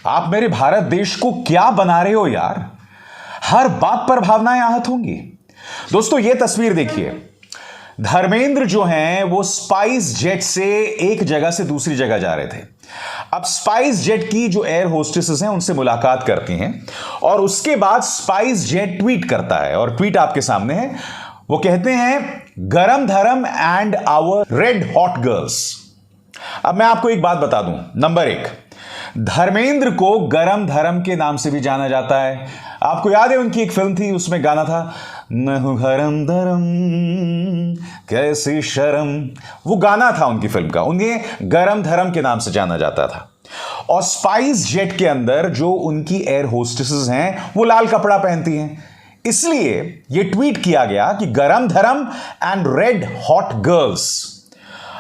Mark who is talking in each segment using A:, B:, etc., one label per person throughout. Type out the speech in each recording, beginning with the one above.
A: आप मेरे भारत देश को क्या बना रहे हो यार। हर बात पर भावनाएं आहत होंगी। दोस्तों ये तस्वीर देखिए, धर्मेंद्र जो हैं वो स्पाइस जेट से एक जगह से दूसरी जगह जा रहे थे। अब स्पाइस जेट की जो एयर होस्टेसेस हैं उनसे मुलाकात करती हैं और उसके बाद स्पाइस जेट ट्वीट करता है और ट्वीट आपके सामने है। वो कहते हैं garam dharam and our red hot girls. अब मैं आपको एक बात बता दूं, नंबर एक, धर्मेंद्र को गरम धर्म के नाम से भी जाना जाता है। आपको याद है उनकी एक फिल्म थी, उसमें गाना था मैं हूं गरम धर्म कैसी शर्म, वो गाना था उनकी फिल्म का। उन्हें गरम धर्म के नाम से जाना जाता था। और स्पाइस जेट के अंदर जो उनकी एयर होस्टेसेस हैं वो लाल कपड़ा पहनती हैं, इसलिए यह ट्वीट किया गया कि गरम dharam and red hot girls.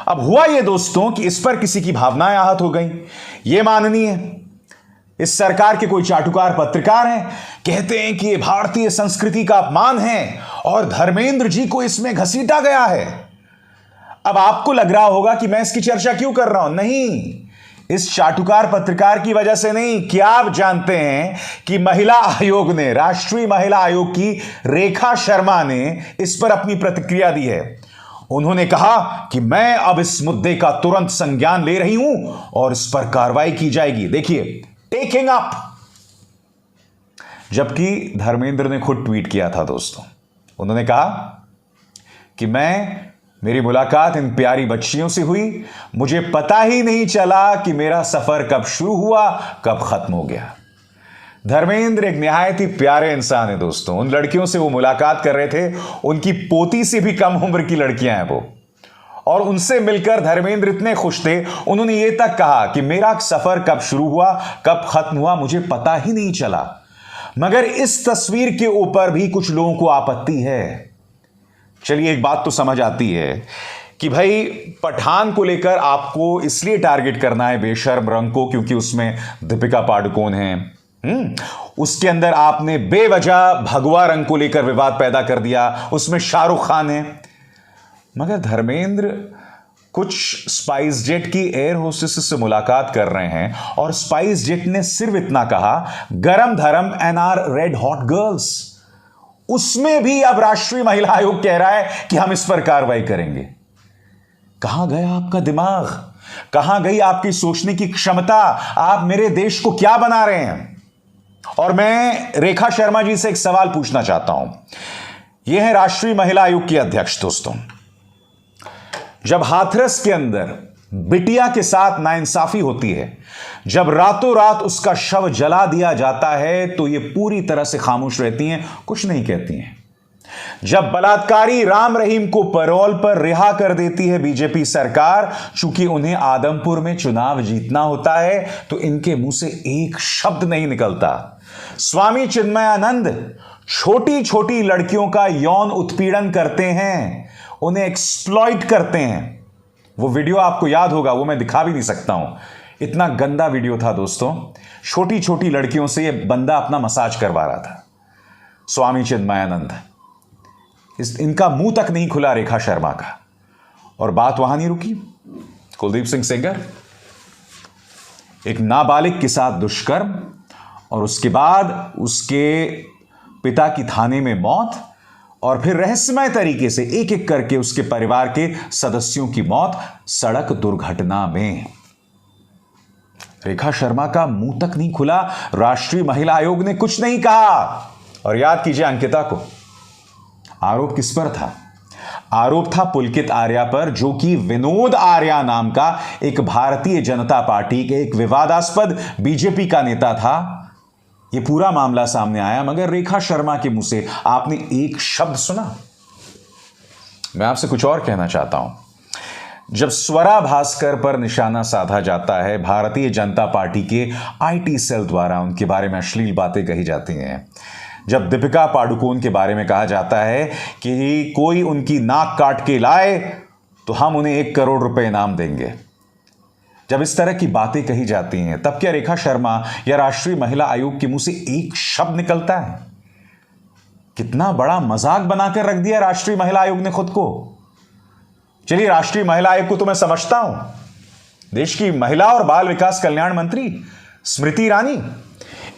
A: अब हुआ यह दोस्तों कि इस पर किसी की भावनाएं आहत हो गई। यह माननीय इस सरकार के कोई चाटुकार पत्रकार हैं, कहते हैं कि यह भारतीय संस्कृति का अपमान है और धर्मेंद्र जी को इसमें घसीटा गया है। अब आपको लग रहा होगा कि मैं इसकी चर्चा क्यों कर रहा हूं। नहीं, इस चाटुकार पत्रकार की वजह से नहीं। क्या आप जानते हैं कि महिला आयोग ने, राष्ट्रीय महिला आयोग की रेखा शर्मा ने इस पर अपनी प्रतिक्रिया दी है। उन्होंने कहा कि मैं अब इस मुद्दे का तुरंत संज्ञान ले रही हूं और इस पर कार्रवाई की जाएगी। देखिए, टेकिंग अप। जबकि धर्मेंद्र ने खुद ट्वीट किया था दोस्तों, उन्होंने कहा कि मेरी मुलाकात इन प्यारी बच्चियों से हुई, मुझे पता ही नहीं चला कि मेरा सफर कब शुरू हुआ कब खत्म हो गया। धर्मेंद्र एक निहायत ही प्यारे इंसान है दोस्तों। उन लड़कियों से वो मुलाकात कर रहे थे, उनकी पोती से भी कम उम्र की लड़कियां हैं वो, और उनसे मिलकर धर्मेंद्र इतने खुश थे, उन्होंने ये तक कहा कि मेरा सफर कब शुरू हुआ कब खत्म हुआ मुझे पता ही नहीं चला। मगर इस तस्वीर के ऊपर भी कुछ लोगों को आपत्ति है। चलिए, एक बात तो समझ आती है कि भाई पठान को लेकर आपको इसलिए टारगेट करना है बेशर्म रंग को क्योंकि उसमें दीपिका पादुकोण है। उसके अंदर आपने बेवजह भगवा रंग को लेकर विवाद पैदा कर दिया, उसमें शाहरुख खान है। मगर धर्मेंद्र कुछ स्पाइस जेट की एयर होस्टेसेस से मुलाकात कर रहे हैं और स्पाइस जेट ने सिर्फ इतना कहा garam dharam and are red hot girls. उसमें भी अब राष्ट्रीय महिला आयोग कह रहा है कि हम इस पर कार्रवाई करेंगे। कहां गया आपका दिमाग, कहां गई आपकी सोचने की क्षमता? आप मेरे देश को क्या बना रहे हैं? और मैं रेखा शर्मा जी से एक सवाल पूछना चाहता हूं। यह है राष्ट्रीय महिला आयोग की अध्यक्ष दोस्तों। जब हाथरस के अंदर बिटिया के साथ नाइंसाफी होती है, जब रातों रात उसका शव जला दिया जाता है, तो ये पूरी तरह से खामोश रहती हैं, कुछ नहीं कहती हैं। जब बलात्कारी राम रहीम को पैरोल पर रिहा कर देती है बीजेपी सरकार, चूंकि उन्हें आदमपुर में चुनाव जीतना होता है, तो इनके मुंह से एक शब्द नहीं निकलता। स्वामी चिन्मयानंद छोटी छोटी लड़कियों का यौन उत्पीड़न करते हैं, उन्हें एक्सप्लॉइट करते हैं। वो वीडियो आपको याद होगा, वो मैं दिखा भी नहीं सकता हूं, इतना गंदा वीडियो था दोस्तों। छोटी छोटी लड़कियों से ये बंदा अपना मसाज करवा रहा था, स्वामी चिन्मयानंद। इनका मुंह तक नहीं खुला रेखा शर्मा का। और बात वहां नहीं रुकी। कुलदीप सिंह सेंगर, एक नाबालिग के साथ दुष्कर्म और उसके बाद उसके पिता की थाने में मौत, और फिर रहस्यमय तरीके से एक एक करके उसके परिवार के सदस्यों की मौत सड़क दुर्घटना में। रेखा शर्मा का मुंह तक नहीं खुला, राष्ट्रीय महिला आयोग ने कुछ नहीं कहा। और याद कीजिए अंकिता को, आरोप किस पर था? आरोप था पुलकित आर्या पर, जो कि विनोद आर्या नाम का एक भारतीय जनता पार्टी के एक विवादास्पद बीजेपी का नेता था। यह पूरा मामला सामने आया, मगर रेखा शर्मा के मुंह से आपने एक शब्द सुना। मैं आपसे कुछ और कहना चाहता हूं। जब स्वरा भास्कर पर निशाना साधा जाता है भारतीय जनता पार्टी के आईटी सेल द्वारा, उनके बारे में अश्लील बातें कही जाती हैं, जब दीपिका पादुकोण के बारे में कहा जाता है कि कोई उनकी नाक काट के लाए तो हम उन्हें 1 करोड़ रुपए इनाम देंगे, जब इस तरह की बातें कही जाती हैं, तब क्या रेखा शर्मा या राष्ट्रीय महिला आयोग के मुंह से एक शब्द निकलता है? कितना बड़ा मजाक बनाकर रख दिया राष्ट्रीय महिला आयोग ने खुद को। चलिए, राष्ट्रीय महिला आयोग को तो मैं समझता हूं, देश की महिला और बाल विकास कल्याण मंत्री, स्मृति ईरानी,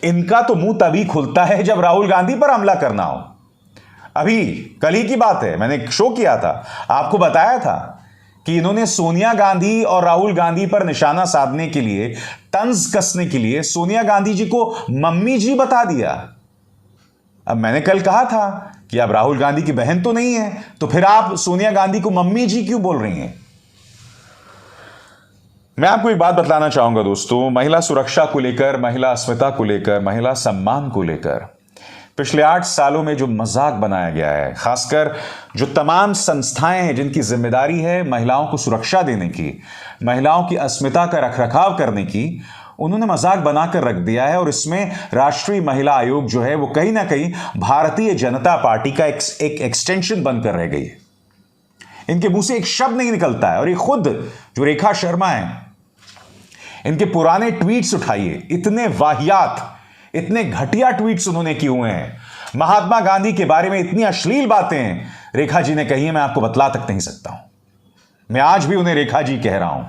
A: इनका तो मुंह तभी खुलता है जब राहुल गांधी पर हमला करना हो। अभी कल ही की बात है, मैंने एक शो किया था, आपको बताया था कि इन्होंने सोनिया गांधी और राहुल गांधी पर निशाना साधने के लिए, तंज कसने के लिए सोनिया गांधी जी को मम्मी जी बता दिया। अब मैंने कल कहा था कि अब राहुल गांधी की बहन तो नहीं है, तो फिर आप सोनिया गांधी को मम्मी जी क्यों बोल रही हैं? मैं आपको एक बात बतलाना चाहूंगा दोस्तों, महिला सुरक्षा को लेकर, महिला अस्मिता को लेकर, महिला सम्मान को लेकर पिछले 8 सालों में जो मजाक बनाया गया है, खासकर जो तमाम संस्थाएं हैं जिनकी जिम्मेदारी है महिलाओं को सुरक्षा देने की, महिलाओं की अस्मिता का रखरखाव करने की, उन्होंने मजाक बनाकर रख दिया है। और इसमें राष्ट्रीय महिला आयोग जो है वो कहीं ना कहीं भारतीय जनता पार्टी का एक एक्सटेंशन बनकर रह गई है। इनके मुंह से एक शब्द नहीं निकलता है। और ये खुद जो रेखा शर्मा है, इनके पुराने ट्वीट्स उठाइए, इतने वाहियात, इतने घटिया ट्वीट्स उन्होंने किए हुए हैं। महात्मा गांधी के बारे में इतनी अश्लील बातें रेखा जी ने कही है, मैं आपको बतला तक नहीं सकता हूं। मैं आज भी उन्हें रेखा जी कह रहा हूं।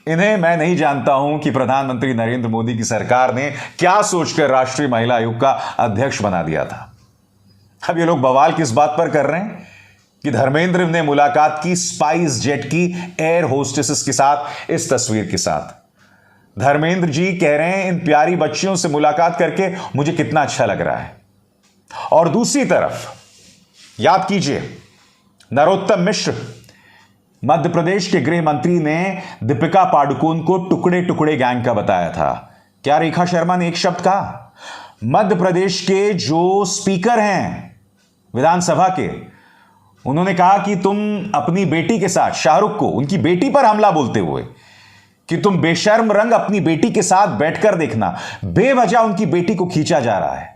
A: इन्हें मैं नहीं जानता हूं कि प्रधानमंत्री नरेंद्र मोदी की सरकार ने क्या सोचकर राष्ट्रीय महिला आयोग का अध्यक्ष बना दिया था। अब ये लोग बवाल किस बात पर कर रहे हैं कि धर्मेंद्र ने मुलाकात की स्पाइस जेट की एयर होस्टेसेस के साथ, इस तस्वीर के साथ। धर्मेंद्र जी कह रहे हैं इन प्यारी बच्चियों से मुलाकात करके मुझे कितना अच्छा लग रहा है। और दूसरी तरफ याद कीजिए, नरोत्तम मिश्र, मध्य प्रदेश के गृह मंत्री, ने दीपिका पादुकोण को टुकड़े टुकड़े गैंग का बताया था। क्या रेखा शर्मा ने एक शब्द कहा? मध्य प्रदेश के जो स्पीकर हैं विधानसभा के, उन्होंने कहा कि तुम अपनी बेटी के साथ, शाहरुख को, उनकी बेटी पर हमला बोलते हुए, कि तुम बेशर्म रंग अपनी बेटी के साथ बैठकर देखना, बेवजह उनकी बेटी को खींचा जा रहा है।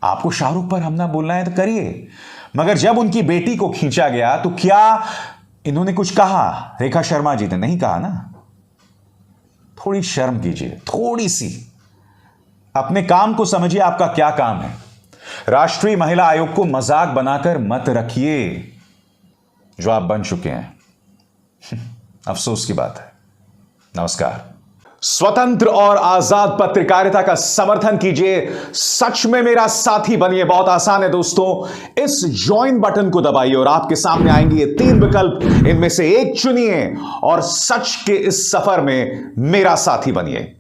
A: आपको शाहरुख पर हमला बोलना है तो करिए, मगर जब उनकी बेटी को खींचा गया तो क्या इन्होंने कुछ कहा? रेखा शर्मा जी ने नहीं कहा ना। थोड़ी शर्म कीजिए, थोड़ी सी अपने काम को समझिए, आपका क्या काम है। राष्ट्रीय महिला आयोग को मजाक बनाकर मत रखिए जो आप बन चुके हैं। अफसोस की बात है। नमस्कार। स्वतंत्र और आजाद पत्रकारिता का समर्थन कीजिए, सच में मेरा साथी बनिए। बहुत आसान है दोस्तों, इस ज्वाइन बटन को दबाइए और आपके सामने आएंगे ये 3 विकल्प, इनमें से एक चुनिए और सच के इस सफर में मेरा साथी बनिए।